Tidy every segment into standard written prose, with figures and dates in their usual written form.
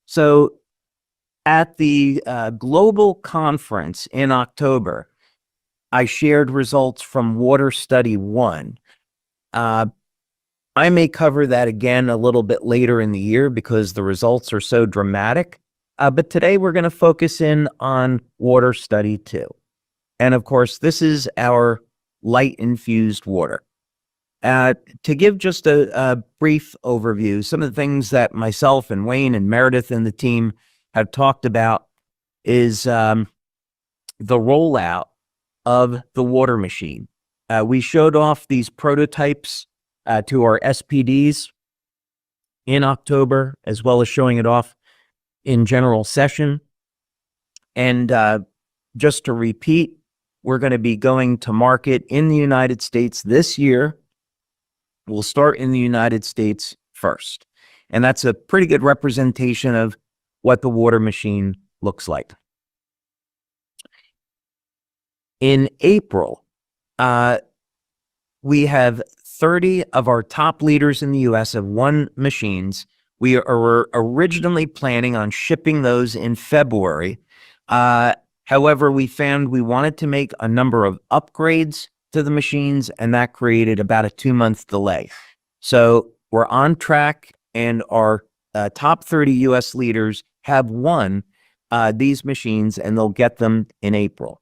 So at the global conference in October, I shared results from Water Study 1. I may cover that again a little bit later in the year because the results are so dramatic. But today we're going to focus in on Water Study 2. And of course, this is our light-infused water. To give just a brief overview, some of the things that myself and Wayne and Meredith and the team have talked about is the rollout of the water machine. We showed off these prototypes to our SPDs in October, as well as showing it off in general session. And just to repeat, we're going to be going to market in the United States this year. We'll start in the United States first. And that's a pretty good representation of what the water machine looks like. In April, we have 30 of our top leaders in the US have won machines. We are originally planning on shipping those in February. However, we found we wanted to make a number of upgrades to the machines, and that created about a 2-month delay. So we're on track, and our top 30 US leaders have won these machines, and they'll get them in April.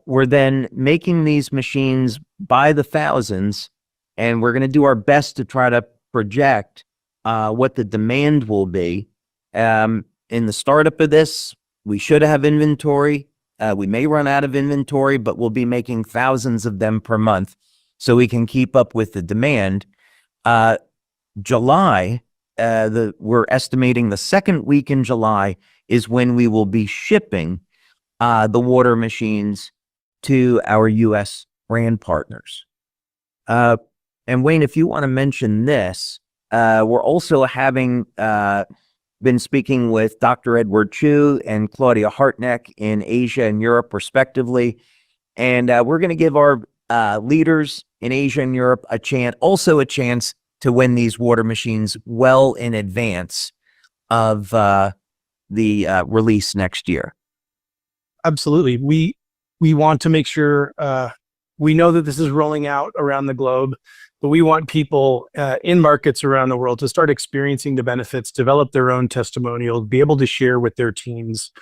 We're then making these machines by the thousands, and we're going to do our best to try to project what the demand will be. In the startup of this, we should have inventory. We may run out of inventory, but we'll be making thousands of them per month so we can keep up with the demand. July, we're estimating the second week in July is when we will be shipping the water machines to our US brand partners. And Wayne, if you want to mention this, we're also having been speaking with Dr. Edward Chu and Claudia Hartneck in Asia and Europe, respectively. And we're going to give our leaders in Asia and Europe a chance to win these water machines well in advance of the release next year. Absolutely. We want to make sure we know that this is rolling out around the globe, but we want people in markets around the world to start experiencing the benefits, develop their own testimonials, be able to share with their teams.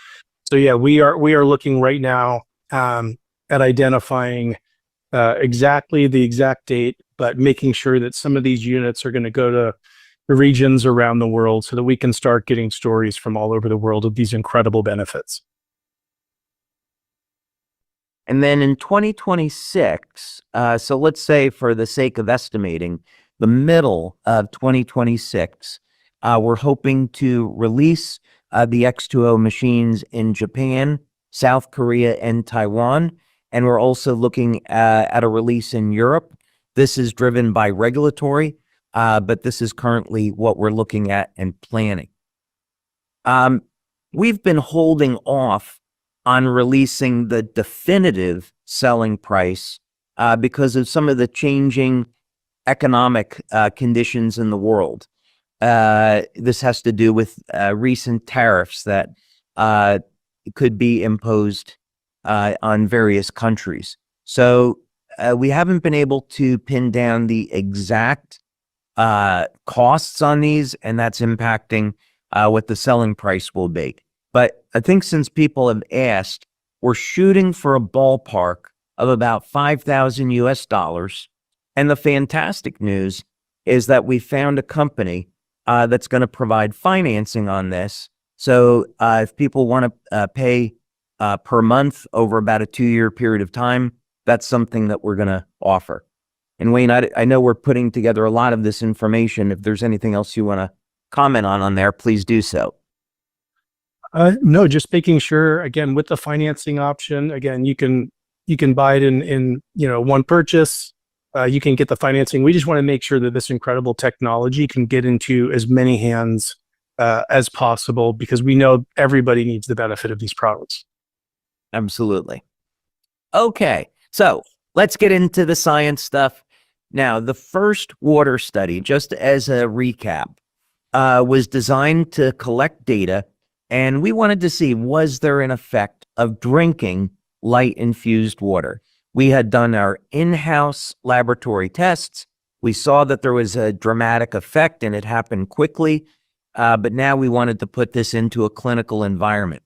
So yeah, we are looking right now at identifying exactly the exact date, but making sure that some of these units are going to go to the regions around the world so that we can start getting stories from all over the world of these incredible benefits. And then in 2026, so let's say for the sake of estimating, the middle of 2026, we're hoping to release the X20 machines in Japan, South Korea, and Taiwan. And we're also looking at a release in Europe. This is driven by regulatory, but this is currently what we're looking at and planning. We've been holding off on releasing the definitive selling price because of some of the changing economic conditions in the world. This has to do with recent tariffs that could be imposed on various countries. So we haven't been able to pin down the exact costs on these, and that's impacting what the selling price will be. But I think since people have asked, we're shooting for a ballpark of about $5,000 US. And the fantastic news is that we found a company that's going to provide financing on this. So if people want to pay per month over about a 2-year period of time, that's something that we're going to offer. And Wayne, I know we're putting together a lot of this information. If there's anything else you want to comment on there, please do so. No, just making sure, again, with the financing option, again, you can buy it in one purchase. You can get the financing. We just want to make sure that this incredible technology can get into as many hands as possible, because we know everybody needs the benefit of these products. Absolutely. Okay, so let's get into the science stuff. Now, the first water study, just as a recap, was designed to collect data, and we wanted to see, was there an effect of drinking light-infused water? We had done our in-house laboratory tests. We saw that there was a dramatic effect and it happened quickly, but now we wanted to put this into a clinical environment.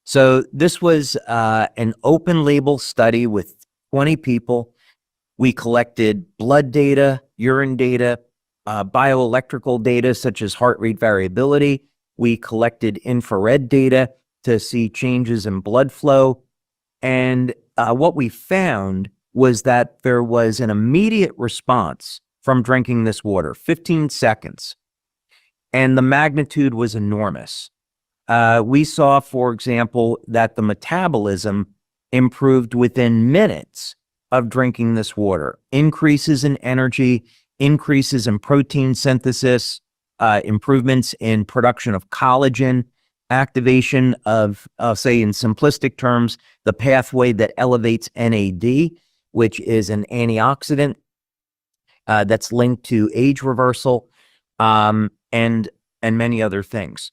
So this was an open label study with 20 people. We collected blood data, urine data, bioelectrical data such as heart rate variability. We collected infrared data to see changes in blood flow. And what we found was that there was an immediate response from drinking this water, 15 seconds. And the magnitude was enormous. We saw, for example, that the metabolism improved within minutes of drinking this water. Increases in energy, increases in protein synthesis, improvements in production of collagen, activation of, say in simplistic terms, the pathway that elevates NAD, which is an antioxidant that's linked to age reversal, and many other things.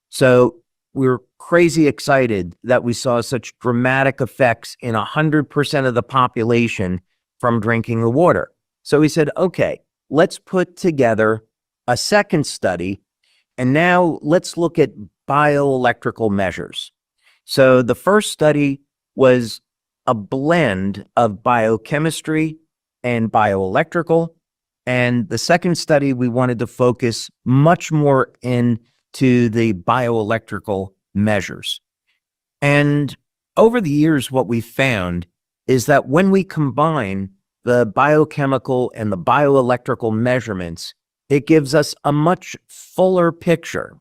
So we're crazy excited that we saw such dramatic effects in 100% of the population from drinking the water. So we said, okay, let's put together a second study, and now let's look at bioelectrical measures. So the first study was a blend of biochemistry and bioelectrical. And the second study, we wanted to focus much more into the bioelectrical measures. And over the years, what we found is that when we combine the biochemical and the bioelectrical measurements, it gives us a much fuller picture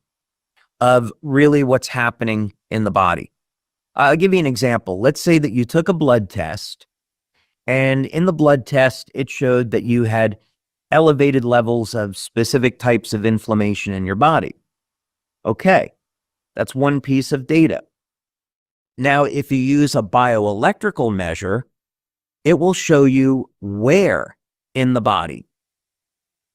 of really what's happening in the body. I'll give you an example. Let's say that you took a blood test, and in the blood test, it showed that you had elevated levels of specific types of inflammation in your body. Okay, that's one piece of data. Now, if you use a bioelectrical measure, it will show you where in the body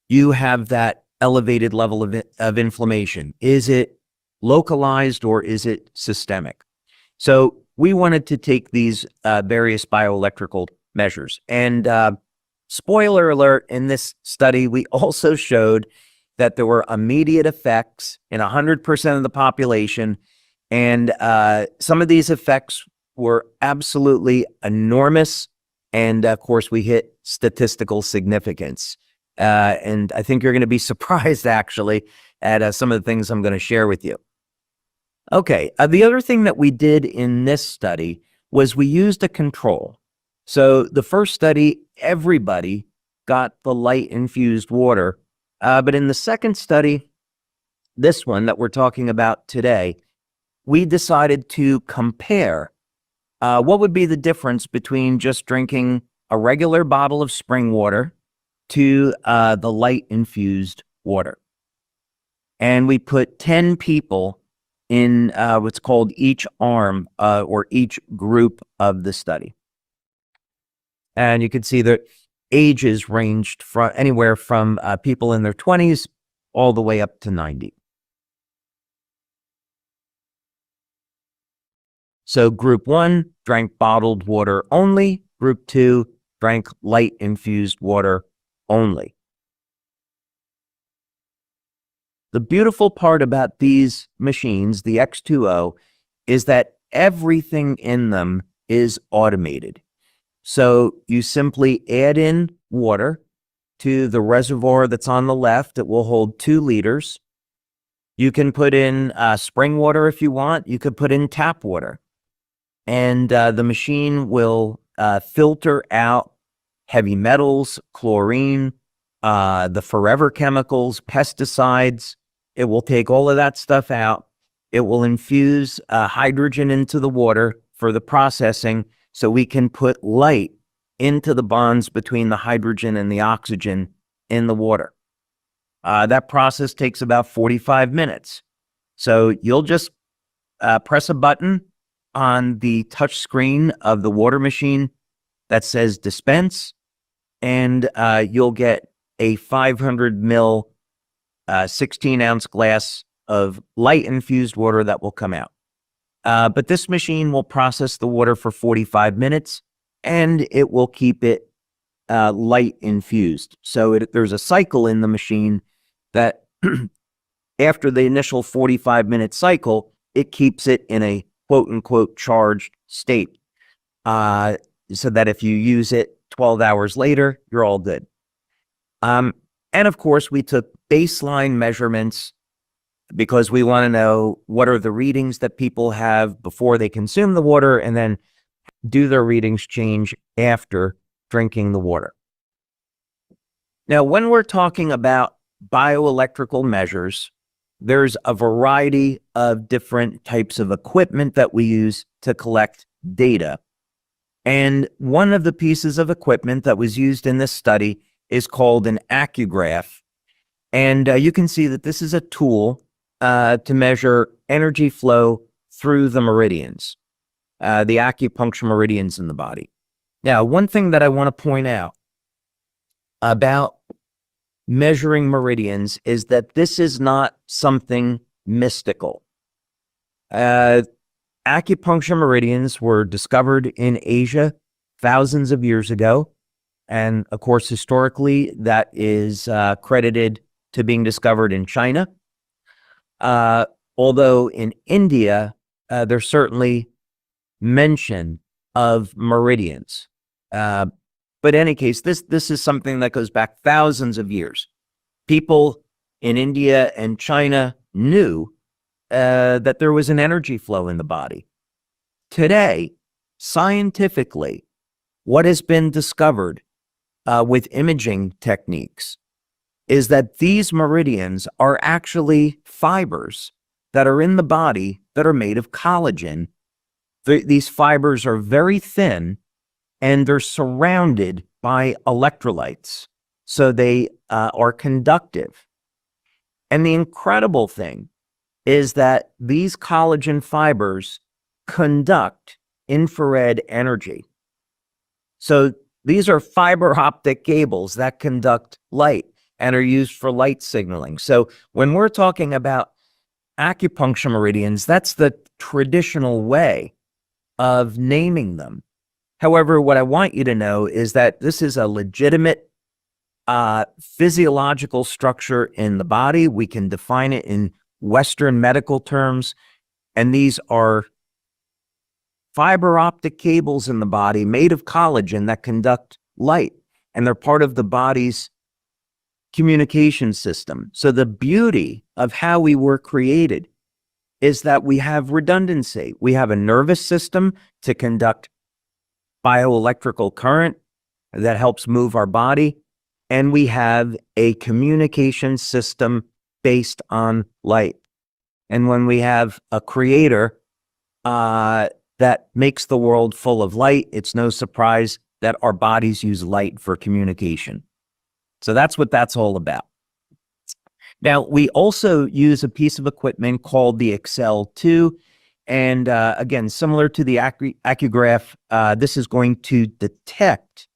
you have that elevated level of inflammation. Is it localized or is it systemic? So we wanted to take these various bioelectrical measures. And spoiler alert, in this study, we also showed that there were immediate effects in 100% of the population. And some of these effects were absolutely enormous. And of course, we hit statistical significance. And I think you're going to be surprised, actually, at some of the things I'm going to share with you. Okay, the other thing that we did in this study was we used a control. So the first study, everybody got the light-infused water. But in the second study, this one that we're talking about today, we decided to compare what would be the difference between just drinking a regular bottle of spring water to the light-infused water. And we put 10 people in what's called each arm or each group of the study. And you can see that ages ranged from anywhere from people in their 20s all the way up to 90. So group 1 drank bottled water only. Group 2 drank light-infused water only. The beautiful part about these machines, the X20, is that everything in them is automated. So you simply add in water to the reservoir that's on the left. It will hold 2 liters. You can put in spring water if you want. You could put in tap water. And the machine will filter out heavy metals, chlorine, the forever chemicals, pesticides. It will take all of that stuff out. It will infuse hydrogen into the water for the processing so we can put light into the bonds between the hydrogen and the oxygen in the water. That process takes about 45 minutes. So you'll just press a button on the touch screen of the water machine that says dispense, and you'll get a 500 ml 16-ounce glass of light-infused water that will come out. But this machine will process the water for 45 minutes, and it will keep it light infused. So there's a cycle in the machine that after the initial 45-minute cycle, it keeps it in a quote-unquote charged state, so that if you use it 12 hours later, you're all good. And of course, we took baseline measurements because we want to know what are the readings that people have before they consume the water, and then do their readings change after drinking the water. Now, when we're talking about bioelectrical measures, there's a variety of different types of equipment that we use to collect data. And one of the pieces of equipment that was used in this study is called an accugraph. And you can see that this is a tool to measure energy flow through the meridians, the acupuncture meridians in the body. Now, one thing that I want to point out about measuring meridians is that this is not something mystical. Acupuncture meridians were discovered in Asia thousands of years ago. And of course, historically, that is credited to being discovered in China. Although in India, there's certainly mention of meridians. But in any case, this is something that goes back thousands of years. People in India and China knew that there was an energy flow in the body. Today, scientifically, what has been discovered with imaging techniques is that these meridians are actually fibers that are in the body that are made of collagen. These fibers are very thin, and they're surrounded by electrolytes, so they are conductive. And the incredible thing is that these collagen fibers conduct infrared energy. So these are fiber optic cables that conduct light and are used for light signaling. So when we're talking about acupuncture meridians, that's the traditional way of naming them. However, what I want you to know is that this is a legitimate physiological structure in the body. We can define it in Western medical terms, and these are fiber optic cables in the body made of collagen that conduct light, and they're part of the body's communication system. So the beauty of how we were created is that we have redundancy. We have a nervous system to conduct bioelectrical current that helps move our body, and we have a communication system based on light. And when we have a creator that makes the world full of light, it's no surprise that our bodies use light for communication. So that's what that's all about. Now, we also use a piece of equipment called the X2. And again, similar to the accugraph, this is going to detect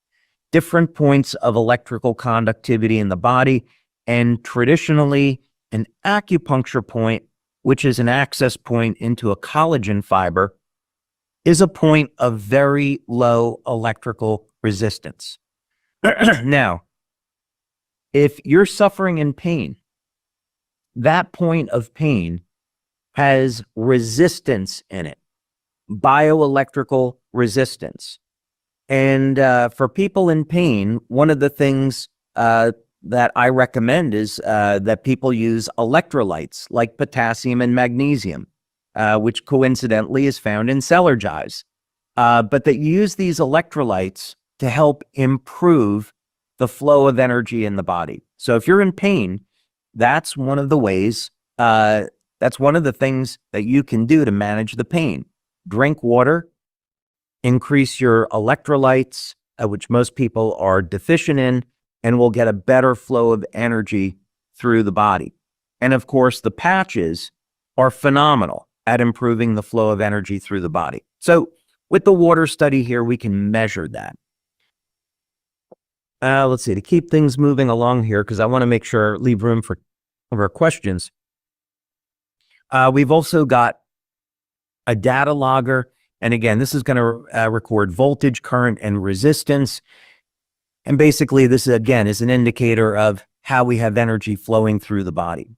different points of electrical conductivity in the body. And traditionally, an acupuncture point, which is an access point into a collagen fiber, is a point of very low electrical resistance. Now, if you're suffering in pain, that point of pain has resistance in it, bioelectrical resistance. And for people in pain, one of the things that I recommend is that people use electrolytes like potassium and magnesium, which coincidentally is found in Celergize. But that you use these electrolytes to help improve the flow of energy in the body. So if you're in pain, that's one of the ways, that's one of the things that you can do to manage the pain. Drink water, increase your electrolytes, which most people are deficient in, and we'll get a better flow of energy through the body. And of course, the patches are phenomenal at improving the flow of energy through the body. So with the water study here, we can measure that. Let's see, to keep things moving along here, because I want to make sure, leave room for of our questions. We've also got a data logger. And again, this is going to record voltage, current, and resistance. And basically, this again is an indicator of how we have energy flowing through the body.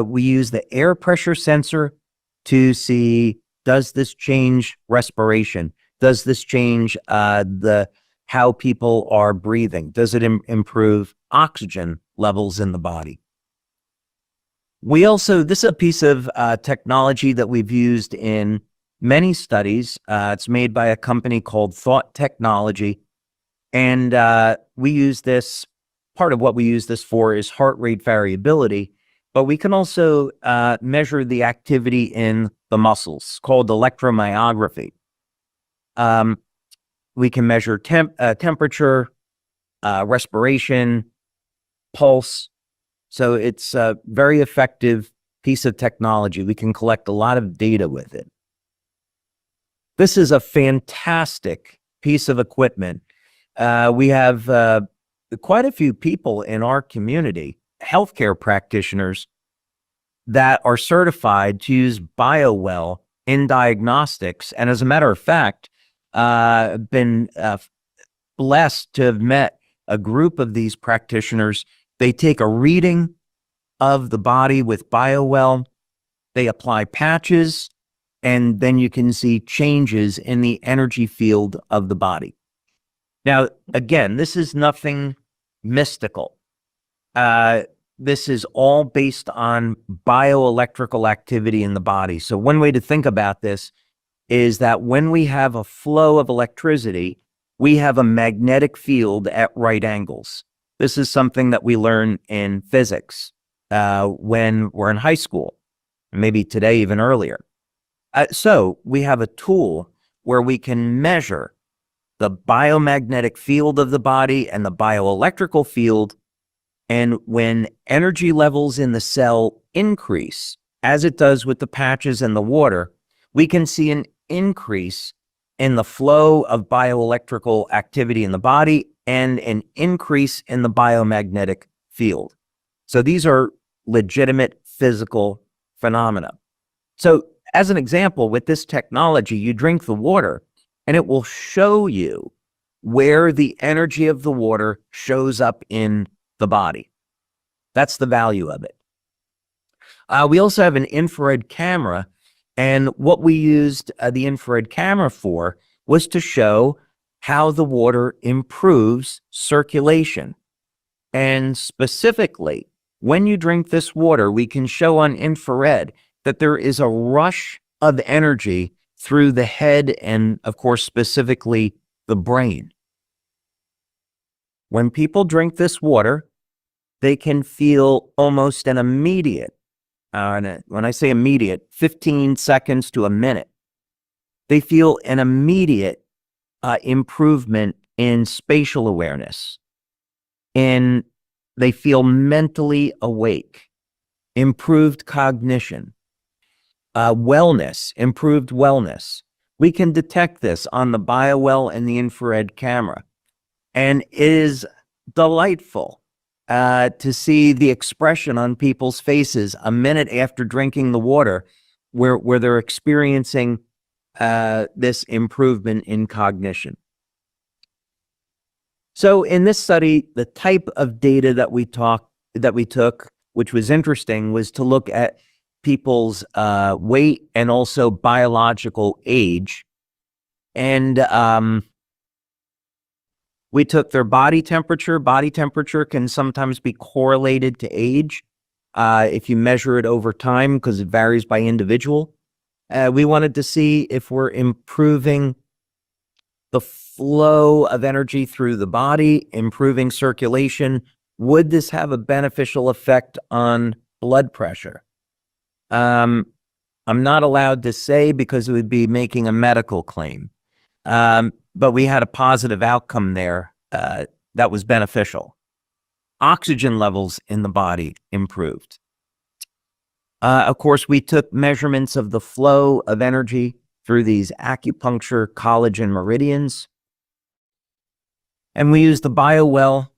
We use the air pressure sensor to see, does this change respiration? Does this change how people are breathing? Does it improve oxygen levels in the body? This is a piece of technology that we've used in many studies. It's made by a company called Thought Technology. And we use this, part of what we use this for is heart rate variability, but we can also measure the activity in the muscles, called electromyography. We can measure temperature, respiration, pulse. So it's a very effective piece of technology. We can collect a lot of data with it. This is a fantastic piece of equipment. We have quite a few people in our community, healthcare practitioners, that are certified to use BioWell in diagnostics. And as a matter of fact, been blessed to have met a group of these practitioners. They take a reading of the body with BioWell, they apply patches, and then you can see changes in the energy field of the body. Now, again, this is nothing mystical. This is all based on bioelectrical activity in the body. So one way to think about this is that when we have a flow of electricity, we have a magnetic field at right angles. This is something that we learn in physics when we're in high school, maybe today even earlier. So we have a tool where we can measure the biomagnetic field of the body and the bioelectrical field. And when energy levels in the cell increase, as it does with the patches and the water, we can see an increase in the flow of bioelectrical activity in the body and an increase in the biomagnetic field. So these are legitimate physical phenomena. So as an example, with this technology, you drink the water and it will show you where the energy of the water shows up in the body. That's the value of it. We also have an infrared camera, and what we used the infrared camera for was to show how the water improves circulation. And specifically, when you drink this water, we can show on infrared that there is a rush of energy through the head and, of course, specifically the brain. When people drink this water, they can feel almost an immediate, when I say immediate, 15 seconds to a minute, they feel an immediate improvement in spatial awareness. And they feel mentally awake, improved cognition, improved wellness. We can detect this on the BioWell and the infrared camera. And it is delightful to see the expression on people's faces a minute after drinking the water where they're experiencing this improvement in cognition. So in this study, the type of data that we took, which was interesting, was to look at people's weight and also biological age. And we took their body temperature. Body temperature can sometimes be correlated to age if you measure it over time, because it varies by individual. We wanted to see if we're improving the flow of energy through the body, improving circulation. Would this have a beneficial effect on blood pressure? I'm not allowed to say because it would be making a medical claim. But we had a positive outcome there that was beneficial. Oxygen levels in the body improved. Of course, we took measurements of the flow of energy through these acupuncture collagen meridians. And we used the BioWell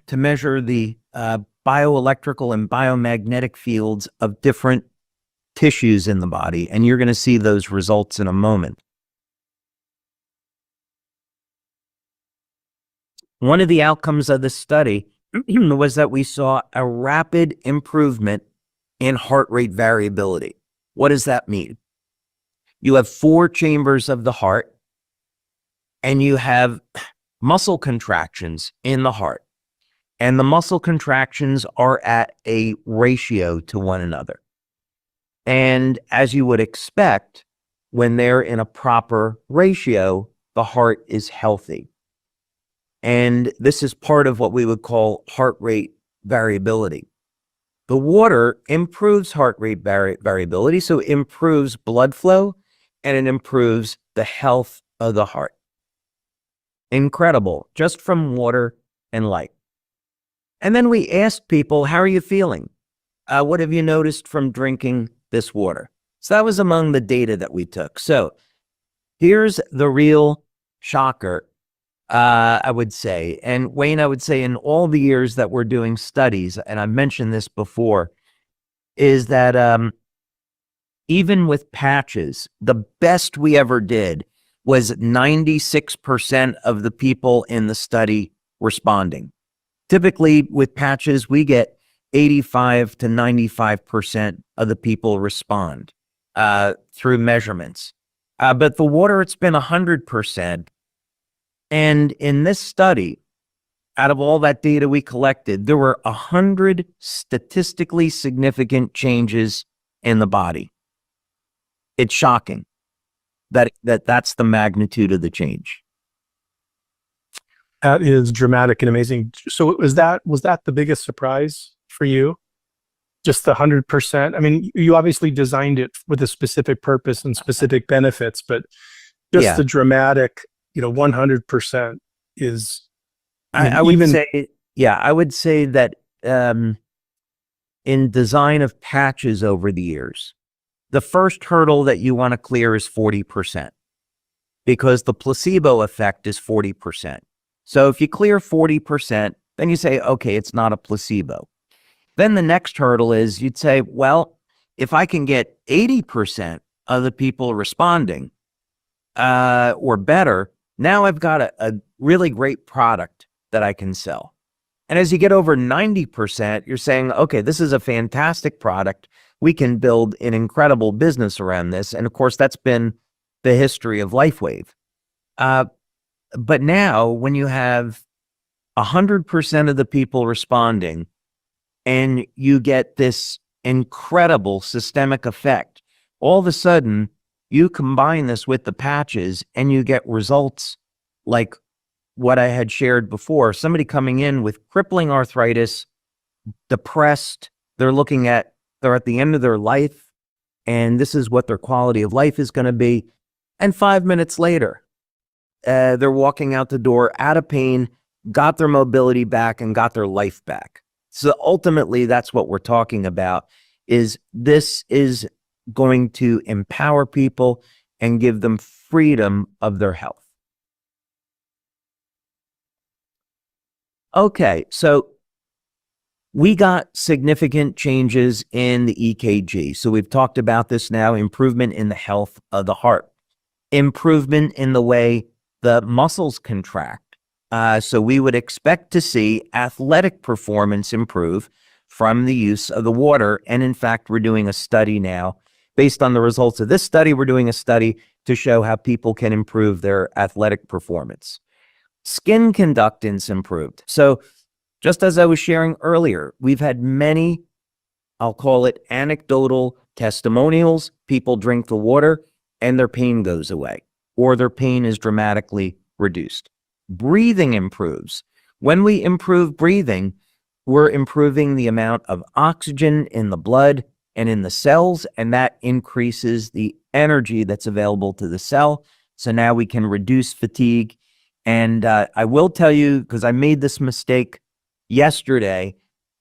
to measure the bioelectrical and biomagnetic fields of different tissues in the body, and you're going to see those results in a moment. One of the outcomes of this study was that we saw a rapid improvement in heart rate variability. What does that mean? You have 4 chambers of the heart, and you have muscle contractions in the heart. And the muscle contractions are at a ratio to one another. And as you would expect, when they're in a proper ratio, the heart is healthy. And this is part of what we would call heart rate variability. The water improves heart rate variability, so it improves blood flow and it improves the health of the heart. Incredible, just from water and light. And then we asked people, how are you feeling? What have you noticed from drinking this water? So that was among the data that we took. So here's the real shocker, I would say. And Wayne, I would say in all the years that we're doing studies, and I've mentioned this before, is that even with patches, the best we ever did was 96% of the people in the study responding. Typically with patches, we get 85 to 95% of the people respond through measurements. But the water, it's been 100%. And in this study, out of all that data we collected, there were 100 statistically significant changes in the body. It's shocking that's the magnitude of the change. That is dramatic and amazing. So was that the biggest surprise for you? Just the 100%? I mean, you obviously designed it with a specific purpose and specific benefits, but just the dramatic, 100% is. I would say that in design of patches over the years, the first hurdle that you want to clear is 40%, because the placebo effect is 40%. So if you clear 40%, then you say, okay, it's not a placebo. Then the next hurdle is you'd say, well, if I can get 80% of the people responding or better, now I've got a really great product that I can sell. And as you get over 90%, you're saying, okay, this is a fantastic product. We can build an incredible business around this. And of course, that's been the history of LifeWave. But now when you have 100% of the people responding and you get this incredible systemic effect, all of a sudden you combine this with the patches and you get results like what I had shared before. Somebody coming in with crippling arthritis, depressed, they're at the end of their life, and this is what their quality of life is going to be. And 5 minutes later, they're walking out the door out of pain, got their mobility back, and got their life back. So ultimately, that's what we're talking about, is this is going to empower people and give them freedom of their health. Okay, so we got significant changes in the EKG. So we've talked about this now, improvement in the health of the heart, improvement in the way the muscles contract. So we would expect to see athletic performance improve from the use of the water. And in fact, we're doing a study now. Based on the results of this study, we're doing a study to show how people can improve their athletic performance. Skin conductance improved. So just as I was sharing earlier, we've had many, I'll call it anecdotal testimonials. People drink the water and their pain goes away, or their pain is dramatically reduced. Breathing improves. When we improve breathing, we're improving the amount of oxygen in the blood and in the cells, and that increases the energy that's available to the cell. So now we can reduce fatigue. And I will tell you, because I made this mistake yesterday,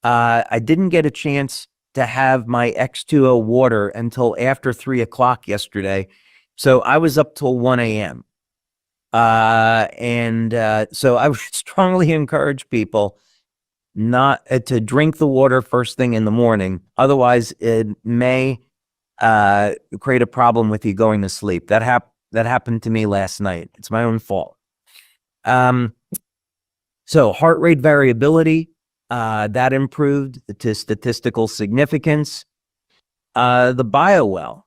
I didn't get a chance to have my X20 water until after 3 o'clock yesterday. So I was up till 1 a.m. So I would strongly encourage people, not to drink the water first thing in the morning. Otherwise, it may create a problem with you going to sleep. That happened to me last night. It's my own fault. So heart rate variability, that improved to statistical significance. The BioWell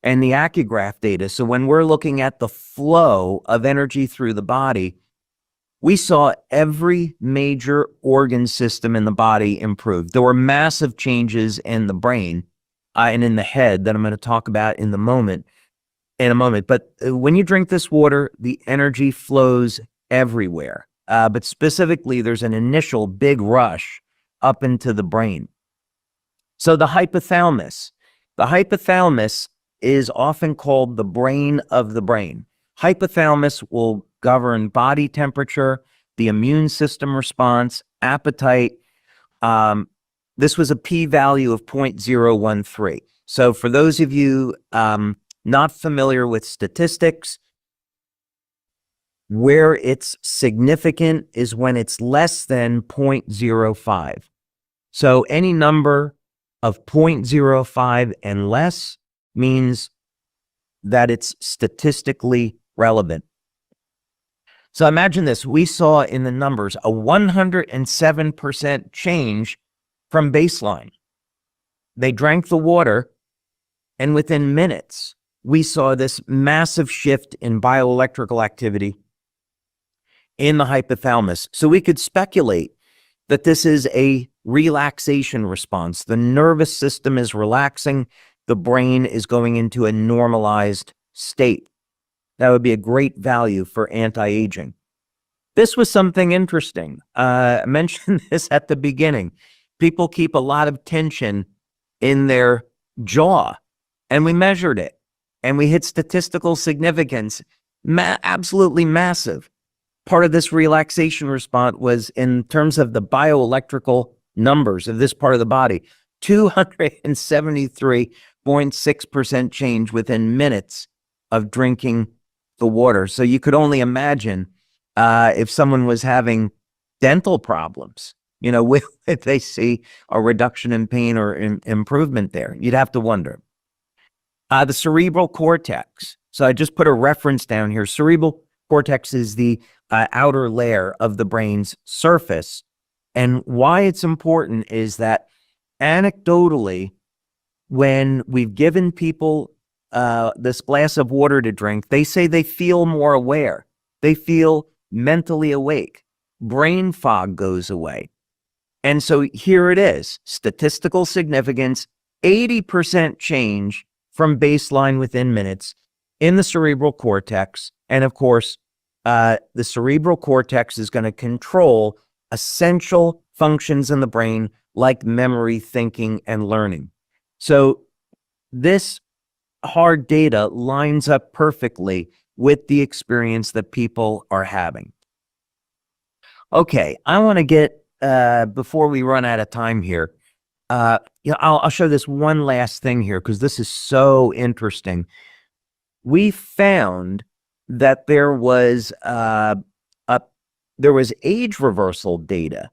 and the Accugraph data. So when we're looking at the flow of energy through the body, we saw every major organ system in the body improve. There were massive changes in the brain and in the head that I'm going to talk about in a moment. But when you drink this water, the energy flows everywhere. But specifically, there's an initial big rush up into the brain. So the hypothalamus is often called the brain of the brain. Hypothalamus will govern body temperature, the immune system response, appetite. This was a p-value of 0.013. So for those of you not familiar with statistics, where it's significant is when it's less than 0.05. So any number of 0.05 and less means that it's statistically relevant. So imagine this. We saw in the numbers a 107% change from baseline. They drank the water, and within minutes, we saw this massive shift in bioelectrical activity in the hypothalamus. So we could speculate that this is a relaxation response. The nervous system is relaxing. The brain is going into a normalized state. That would be a great value for anti-aging. This was something interesting. I mentioned this at the beginning. People keep a lot of tension in their jaw, and we measured it, and we hit statistical significance, absolutely massive. Part of this relaxation response was in terms of the bioelectrical numbers of this part of the body, 273.6% change within minutes of drinking the water. So you could only imagine if someone was having dental problems, if they see a reduction in pain or improvement there. You'd have to wonder. The cerebral cortex. So I just put a reference down here. Cerebral cortex is the outer layer of the brain's surface. And why it's important is that anecdotally, when we've given people this glass of water to drink, they say they feel more aware. They feel mentally awake. Brain fog goes away. And so here it is, statistical significance, 80% change from baseline within minutes in the cerebral cortex. And of course, the cerebral cortex is going to control essential functions in the brain like memory, thinking, and learning. So this hard data lines up perfectly with the experience that people are having. Okay, I want to get, before we run out of time here, I'll show this one last thing here because this is so interesting. We found that there was age reversal data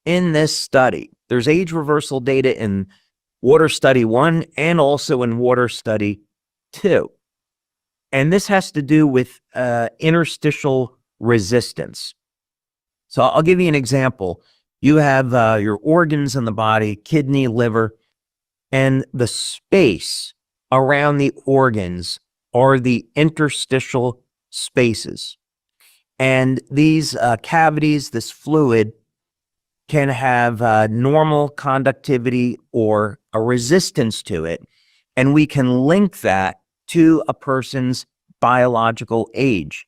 in this study. There's age reversal data in Water Study 1 and also in Water Study 2. And this has to do with interstitial resistance. So I'll give you an example. You have your organs in the body, kidney, liver, and the space around the organs are the interstitial spaces. And these cavities, this fluid, can have normal conductivity or a resistance to it. And we can link that to a person's biological age.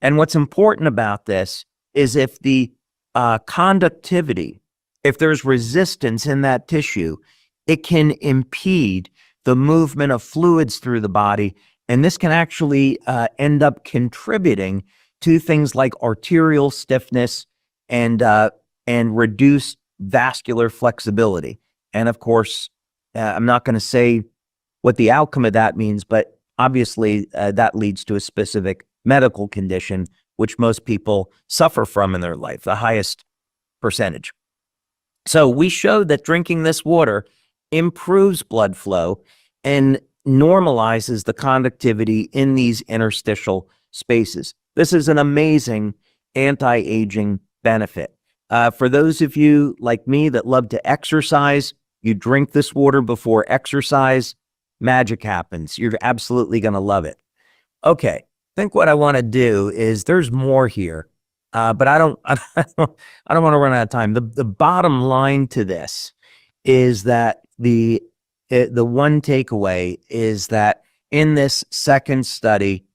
And what's important about this is if the conductivity, if there's resistance in that tissue, it can impede the movement of fluids through the body. And this can actually end up contributing to things like arterial stiffness and reduced vascular flexibility. And of course, I'm not going to say what the outcome of that means, but obviously that leads to a specific medical condition, which most people suffer from in their life, the highest percentage. So we showed that drinking this water improves blood flow and normalizes the conductivity in these interstitial spaces. This is an amazing anti-aging benefit. For those of you like me that love to exercise, you drink this water before exercise, magic happens. You're absolutely going to love it. Okay, I think what I want to do is there's more here, but I don't want to run out of time. The bottom line to this is that the one takeaway is that in this second study,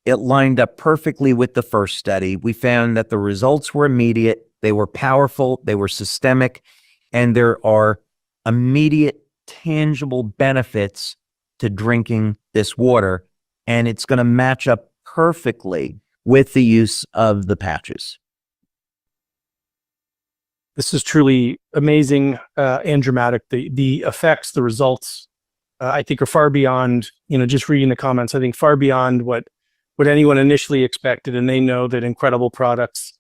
it lined up perfectly with the first study. We found that the results were immediate, they were powerful, they were systemic, and there are immediate, tangible benefits to drinking this water, and it's going to match up perfectly with the use of the patches. This is truly amazing and dramatic. The effects, the results, I think are far beyond, just reading the comments, I think far beyond what anyone initially expected. And they know that incredible products,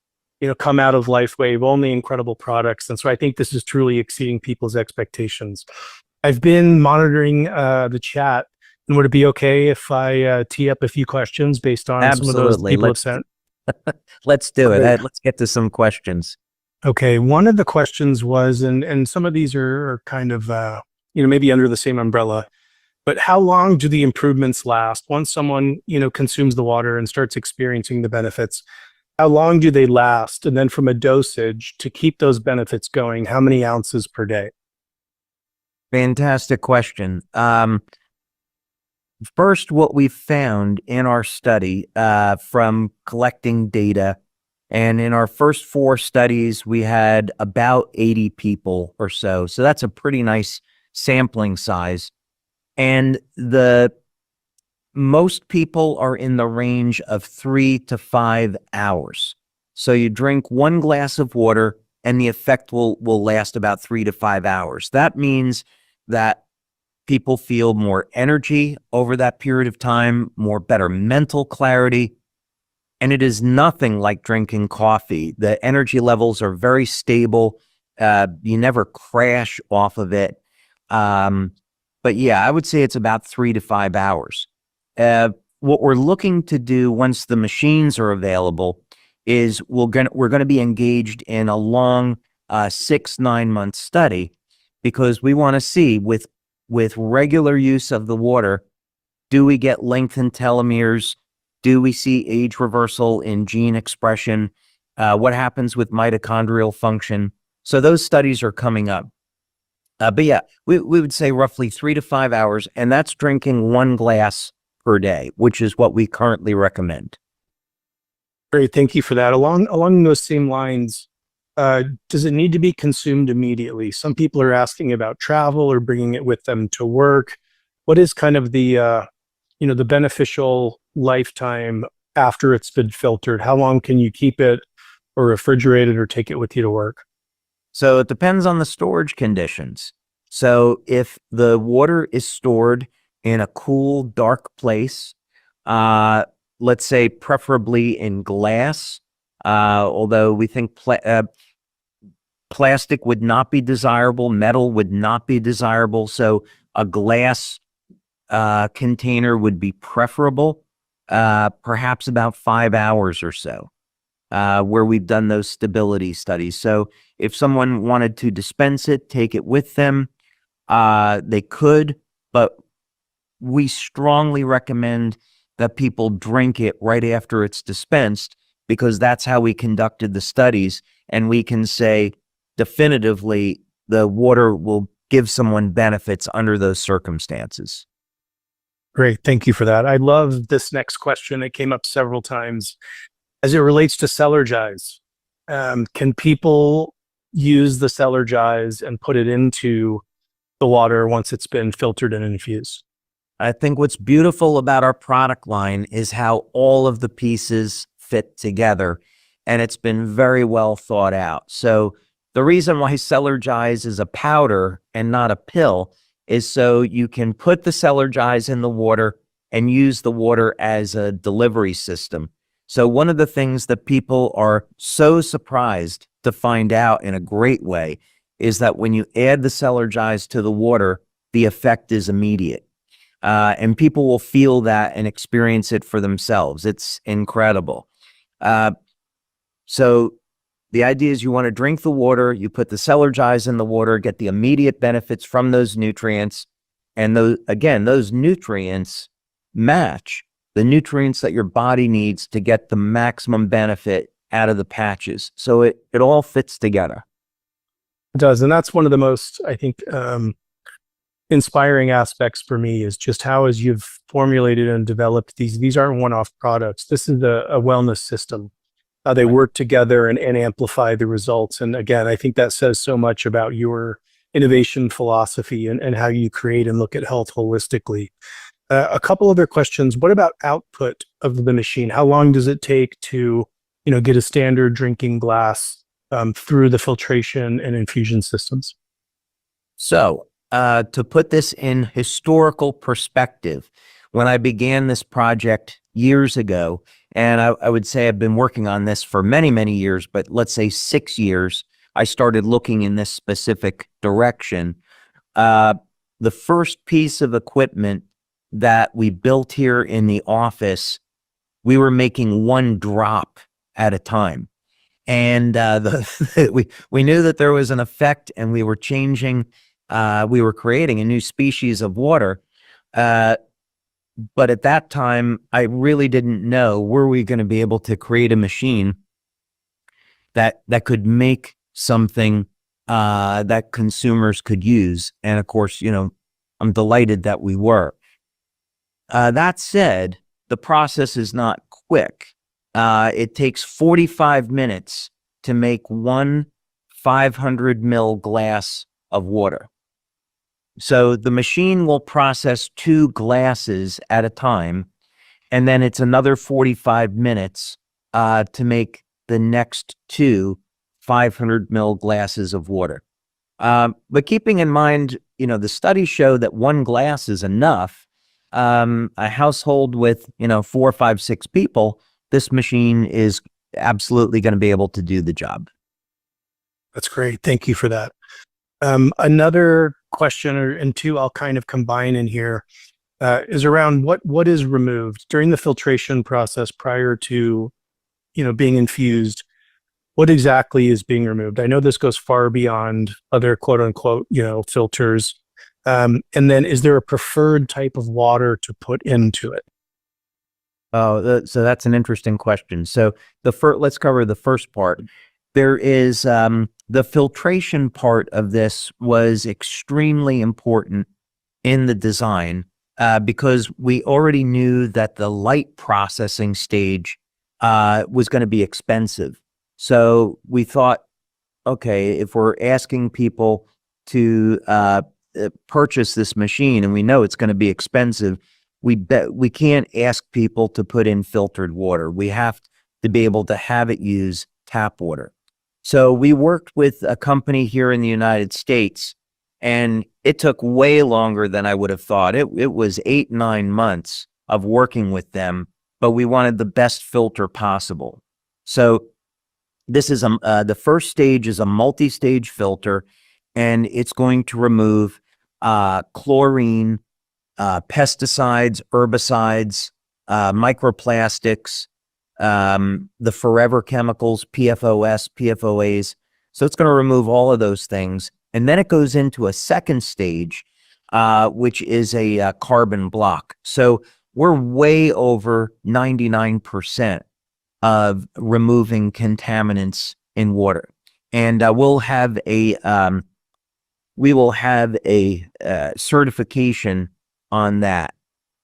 come out of LifeWave, only incredible products. And so I think this is truly exceeding people's expectations. I've been monitoring the chat. And would it be okay if I tee up a few questions based on some of those people have sent? Let's do it. Let's get to some questions. Okay. One of the questions was, and some of these are kind of, maybe under the same umbrella, but how long do the improvements last? Once someone, consumes the water and starts experiencing the benefits, how long do they last? And then from a dosage to keep those benefits going, how many ounces per day? Fantastic question. First, what we found in our study from collecting data, and in our first 4 studies, we had about 80 people or so. So that's a pretty nice sampling size. And most people are in the range of 3 to 5 hours. So you drink 1 glass of water and the effect will last about 3 to 5 hours. That means that people feel more energy over that period of time, better mental clarity. And it is nothing like drinking coffee. The energy levels are very stable. You never crash off of it. But yeah, I would say it's about 3 to 5 hours. What we're looking to do once the machines are available is we're going to be engaged in a long 6-9 month study, because we want to see with regular use of the water, do we get lengthened telomeres? Do we see age reversal in gene expression? What happens with mitochondrial function? So those studies are coming up. But yeah, we would say roughly 3 to 5 hours, and that's drinking 1 glass per day, which is what we currently recommend. Great, thank you for that. Along those same lines, does it need to be consumed immediately? Some people are asking about travel or bringing it with them to work. What is kind of the the beneficial lifetime after it's been filtered? How long can you keep it or refrigerate it or take it with you to work? So it depends on the storage conditions. So if the water is stored in a cool, dark place, let's say preferably in glass, although we think plastic would not be desirable, metal would not be desirable. So a glass container would be preferable, perhaps about 5 hours or so, where we've done those stability studies. So if someone wanted to dispense it, take it with them, they could, but we strongly recommend that people drink it right after it's dispensed, because that's how we conducted the studies, and we can say definitively the water will give someone benefits under those circumstances. Great, thank you for that. I love this next question. It came up several times. As it relates to cellar dyes, can people use the cellar dyes and put it into the water once it's been filtered and infused? I think what's beautiful about our product line is how all of the pieces fit together, and it's been very well thought out. So the reason why cellar dyes is a powder and not a pill is so you can put the cellar dyes in the water and use the water as a delivery system. So one of the things that people are so surprised to find out in a great way is that when you add the Celergize to the water, the effect is immediate. And people will feel that and experience it for themselves. It's incredible. So the idea is you want to drink the water, you put the Celergize in the water, get the immediate benefits from those nutrients. And those nutrients match the nutrients that your body needs to get the maximum benefit out of the patches. So it all fits together. It does. And that's one of the most, I think, inspiring aspects for me is just how, as you've formulated and developed these aren't one-off products. This is a wellness system. They work together and amplify the results. And again, I think that says so much about your innovation philosophy and how you create and look at health holistically. A couple other questions. What about output of the machine? How long does it take to, get a standard drinking glass through the filtration and infusion systems? So to put this in historical perspective, when I began this project years ago, and I would say I've been working on this for many, many years, but let's say 6 years, I started looking in this specific direction. The first piece of equipment that we built here in the office, we were making 1 drop at a time. And we knew that there was an effect, and we were changing, we were creating a new species of water. But at that time, I really didn't know, were we going to be able to create a machine that could make something that consumers could use. And of course, I'm delighted that we were. That said, the process is not quick. It takes 45 minutes to make 1 500 ml glass of water. So the machine will process 2 glasses at a time, and then it's another 45 minutes to make the next 2 500 ml glasses of water. But keeping in mind, the studies show that 1 glass is enough. A household with, 4, 5, 6 people, this machine is absolutely going to be able to do the job. That's great. Thank you for that. Another question, and 2 I'll kind of combine in here, is around what is removed during the filtration process prior to, being infused. What exactly is being removed? I know this goes far beyond other quote unquote, filters. And then is there a preferred type of water to put into it? Oh, so that's an interesting question. So let's cover the first part. There is the filtration part of this was extremely important in the design because we already knew that the light processing stage was going to be expensive. So we thought, okay, if we're asking people to purchase this machine and we know it's going to be expensive, we can't ask people to put in filtered water. We have to be able to have it use tap water. So we worked with a company here in the United States, and it took way longer than I would have thought. It was 8, 9 months of working with them, but we wanted the best filter possible. So this is the first stage is a multi-stage filter, and it's going to remove chlorine, pesticides, herbicides, microplastics, the forever chemicals, PFOS, PFOAs. So it's going to remove all of those things. And then it goes into a second stage, which is a carbon block. So we're way over 99% of removing contaminants in water. And we will have a certification on that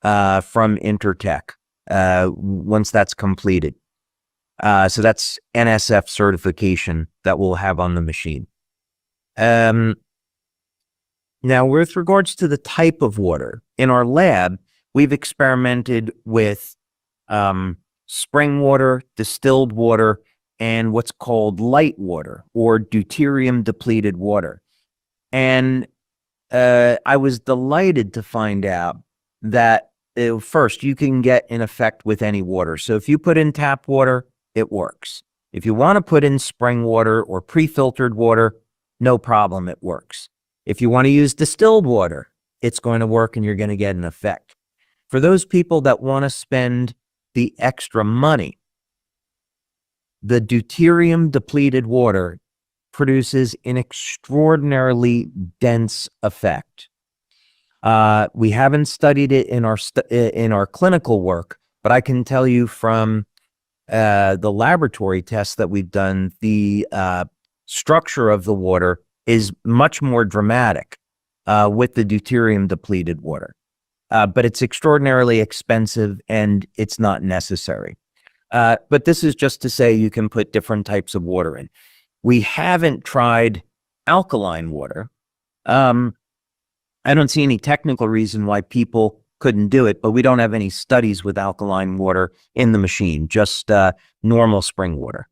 from Intertech once that's completed. So that's NSF certification that we'll have on the machine. Now, with regards to the type of water, in our lab, we've experimented with spring water, distilled water, and what's called light water or deuterium depleted water. And I was delighted to find out that first, you can get in effect with any water. So if you put in tap water, it works. If you want to put in spring water or pre-filtered water, no problem, it works. If you want to use distilled water, it's going to work and you're going to get an effect. For those people that want to spend the extra money, the deuterium depleted water produces an extraordinarily dense effect. We haven't studied it in our clinical work, but I can tell you from the laboratory tests that we've done, the structure of the water is much more dramatic with the deuterium depleted water. But it's extraordinarily expensive and it's not necessary. But this is just to say you can put different types of water in. We haven't tried alkaline water. I don't see any technical reason why people couldn't do it, but we don't have any studies with alkaline water in the machine, just normal spring water.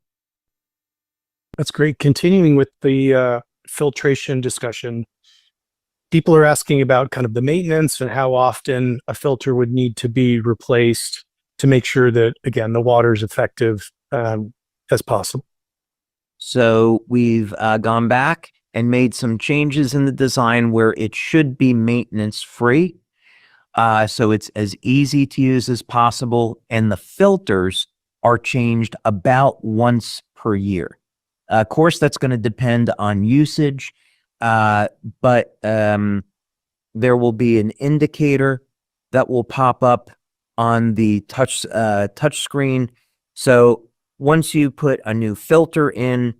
That's great. Continuing with the filtration discussion, people are asking about kind of the maintenance and how often a filter would need to be replaced to make sure that, again, the water is effective as possible. So we've gone back and made some changes in the design where it should be maintenance free. So it's as easy to use as possible. And the filters are changed about once per year. Of course, that's going to depend on usage, but there will be an indicator that will pop up on the touch screen. So once you put a new filter in,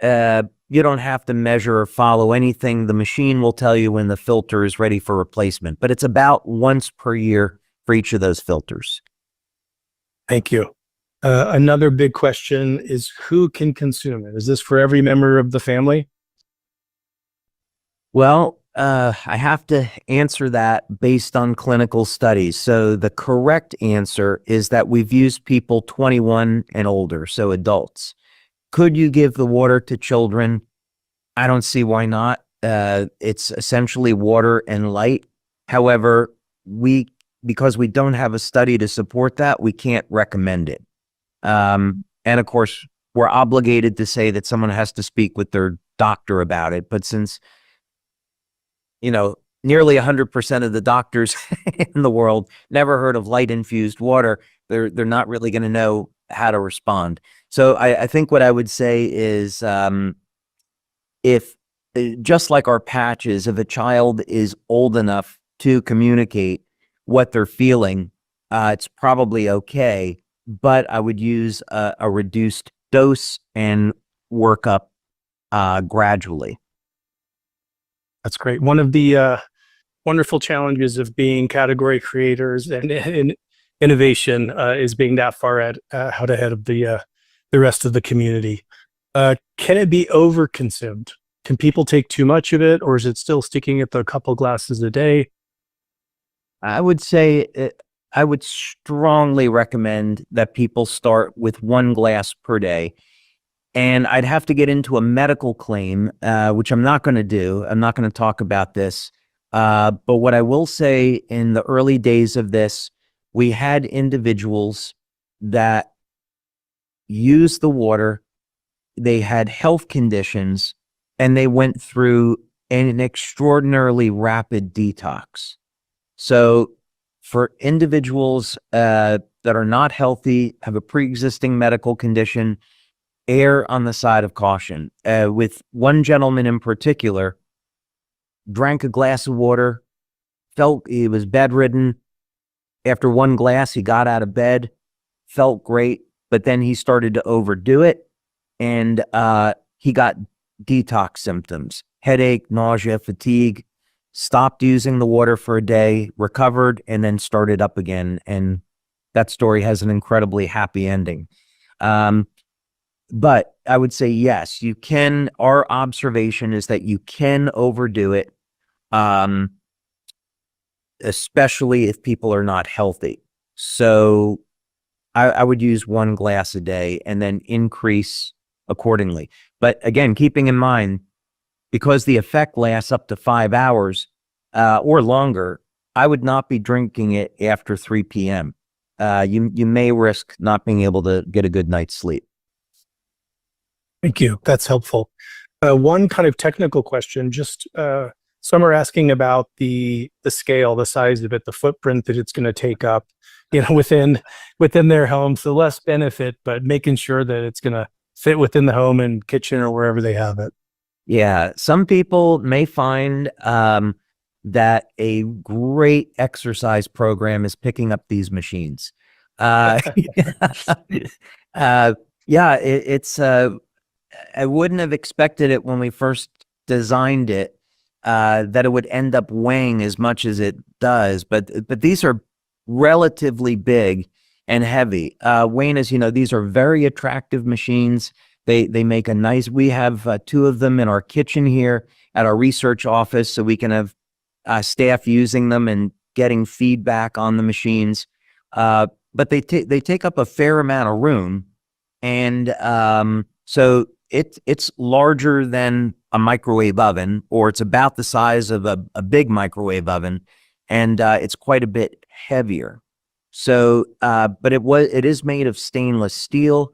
you don't have to measure or follow anything. The machine will tell you when the filter is ready for replacement, but it's about once per year for each of those filters. Thank you. Another big question is who can consume it? Is this for every member of the family? Well, I have to answer that based on clinical studies. So the correct answer is that we've used people 21 and older, so adults. Could you give the water to children? I don't see why not. It's essentially water and light. However, because we don't have a study to support that, we can't recommend it. And of course, we're obligated to say that someone has to speak with their doctor about it. But since, nearly 100% of the doctors in the world never heard of light infused water, they're not really going to know how to respond. So I think what I would say is, if just like our patches, if a child is old enough to communicate what they're feeling, it's probably okay. But I would use a reduced dose and work up gradually. That's great. One of the wonderful challenges of being category creators and innovation is being that far out ahead of the rest of the community. Can it be overconsumed? Can people take too much of it, or is it still sticking at the couple glasses a day? I would say I would strongly recommend that people start with 1 glass per day. And I'd have to get into a medical claim, which I'm not going to do. I'm not going to talk about this. But what I will say, in the early days of this, we had individuals that used the water, they had health conditions, and they went through an extraordinarily rapid detox. So for individuals that are not healthy, have a pre-existing medical condition, err on the side of caution. With one gentleman in particular, drank a glass of water, felt he was bedridden. After 1 glass, he got out of bed, felt great, but then he started to overdo it, and he got detox symptoms, headache, nausea, fatigue, stopped using the water for a day, recovered, and then started up again. And that story has an incredibly happy ending. But I would say, yes, you can. Our observation is that you can overdo it, especially if people are not healthy. So I would use 1 glass a day and then increase accordingly. But again, keeping in mind, because the effect lasts up to 5 hours or longer, I would not be drinking it after 3 p.m. You may risk not being able to get a good night's sleep. Thank you. That's helpful. One kind of technical question, just some are asking about the scale, the size of it, the footprint that it's going to take up, within their home. So less benefit, but making sure that it's going to fit within the home and kitchen or wherever they have it. Yeah, some people may find that a great exercise program is picking up these machines. Uh, yeah, it's I wouldn't have expected it when we first designed it, that it would end up weighing as much as it does, but these are relatively big and heavy. Wayne, as you know, these are very attractive machines. They make a nice. We have two of them in our kitchen here at our research office, so we can have staff using them and getting feedback on the machines. But they take up a fair amount of room, and so it's larger than a microwave oven, or it's about the size of a big microwave oven, and it's quite a bit heavier. So, but it is made of stainless steel.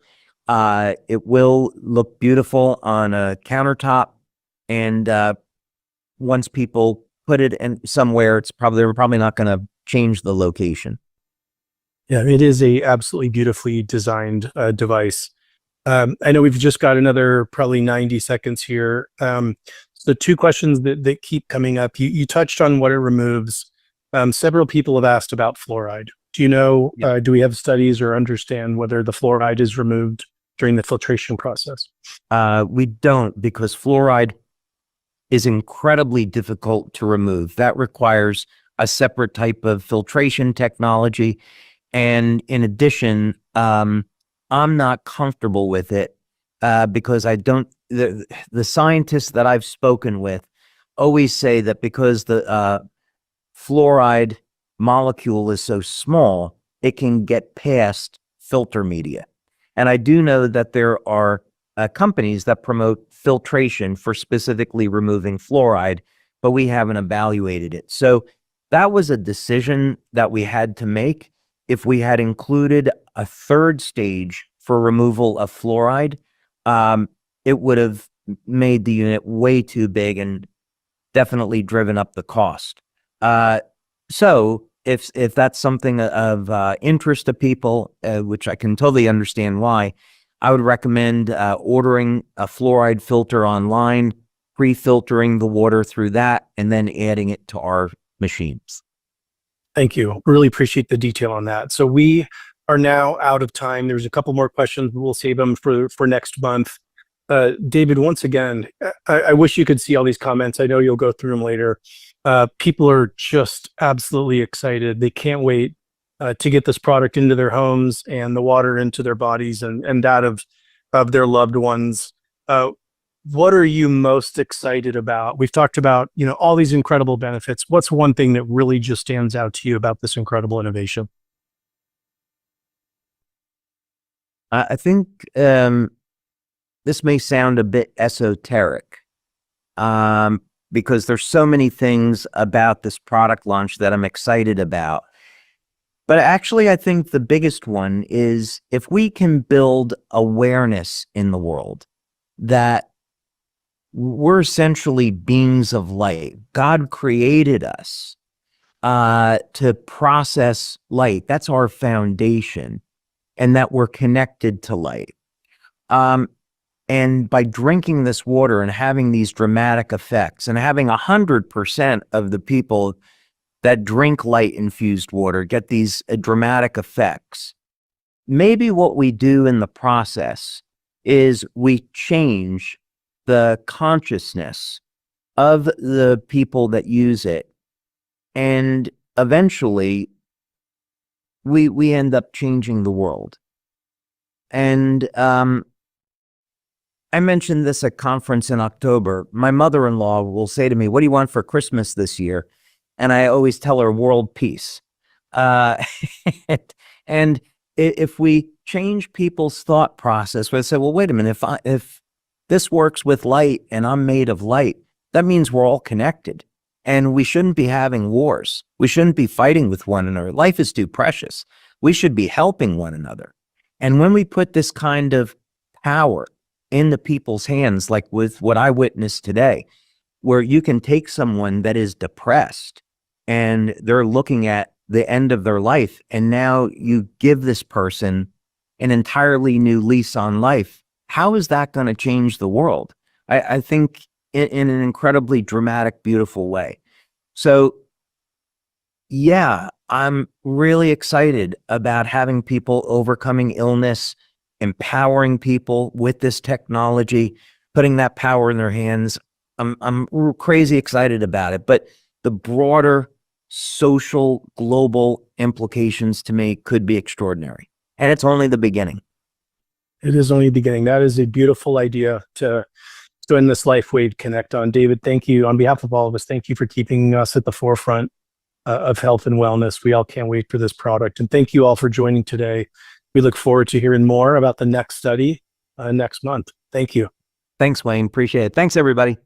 It will look beautiful on a countertop, and once people put it in somewhere, they're probably not going to change the location. Yeah, it is a absolutely beautifully designed device. I know we've just got another probably 90 seconds here. So two questions that keep coming up. You touched on what it removes. Several people have asked about fluoride. Do you know, Yeah. do we have studies or understand whether the fluoride is removed during the filtration process? We don't, because fluoride is incredibly difficult to remove. That requires a separate type of filtration technology. And in addition, I'm not comfortable with it because the scientists that I've spoken with always say that because the fluoride molecule is so small, it can get past filter media. And I do know that there are companies that promote filtration for specifically removing fluoride, but we haven't evaluated it. So that was a decision that we had to make. If we had included a third stage for removal of fluoride, it would have made the unit way too big and definitely driven up the cost. So if that's something of interest to people, which I can totally understand why, I would recommend ordering a fluoride filter online, pre-filtering the water through that, and then adding it to our machines. Thank you. Really appreciate the detail on that. So we are now out of time. There's a couple more questions, but we'll save them for next month. David, once again, I wish you could see all these comments. I know you'll go through them later. People are just absolutely excited. They can't wait to get this product into their homes and the water into their bodies and that of their loved ones. What are you most excited about? We've talked about, all these incredible benefits. What's one thing that really just stands out to you about this incredible innovation? I think this may sound a bit esoteric because there's so many things about this product launch that I'm excited about. But actually, I think the biggest one is if we can build awareness in the world that we're essentially beings of light. God created us to process light. That's our foundation, and that we're connected to light. And by drinking this water and having these dramatic effects, and having 100% of the people that drink light-infused water get these dramatic effects, maybe what we do in the process is we change the consciousness of the people that use it, and eventually we end up changing the world. And I mentioned this at conference in October. My mother-in-law will say to me, "What do you want for Christmas this year?" And I always tell her world peace. And if we change people's thought process, we say, well, wait a minute, if this works with light and I'm made of light, that means we're all connected. And we shouldn't be having wars. We shouldn't be fighting with one another. Life is too precious. We should be helping one another. And when we put this kind of power into people's hands, like with what I witnessed today, where you can take someone that is depressed and they're looking at the end of their life, and now you give this person an entirely new lease on life. How is that going to change the world? I think in an incredibly dramatic, beautiful way. So yeah, I'm really excited about having people overcoming illness, empowering people with this technology, putting that power in their hands. I'm crazy excited about it, but the broader social global implications to me could be extraordinary. And it's only the beginning. It is only the beginning. That is a beautiful idea to end this LifeWave Connect on. David, thank you. On behalf of all of us, thank you for keeping us at the forefront of health and wellness. We all can't wait for this product. And thank you all for joining today. We look forward to hearing more about the next study next month. Thank you. Thanks, Wayne. Appreciate it. Thanks, everybody.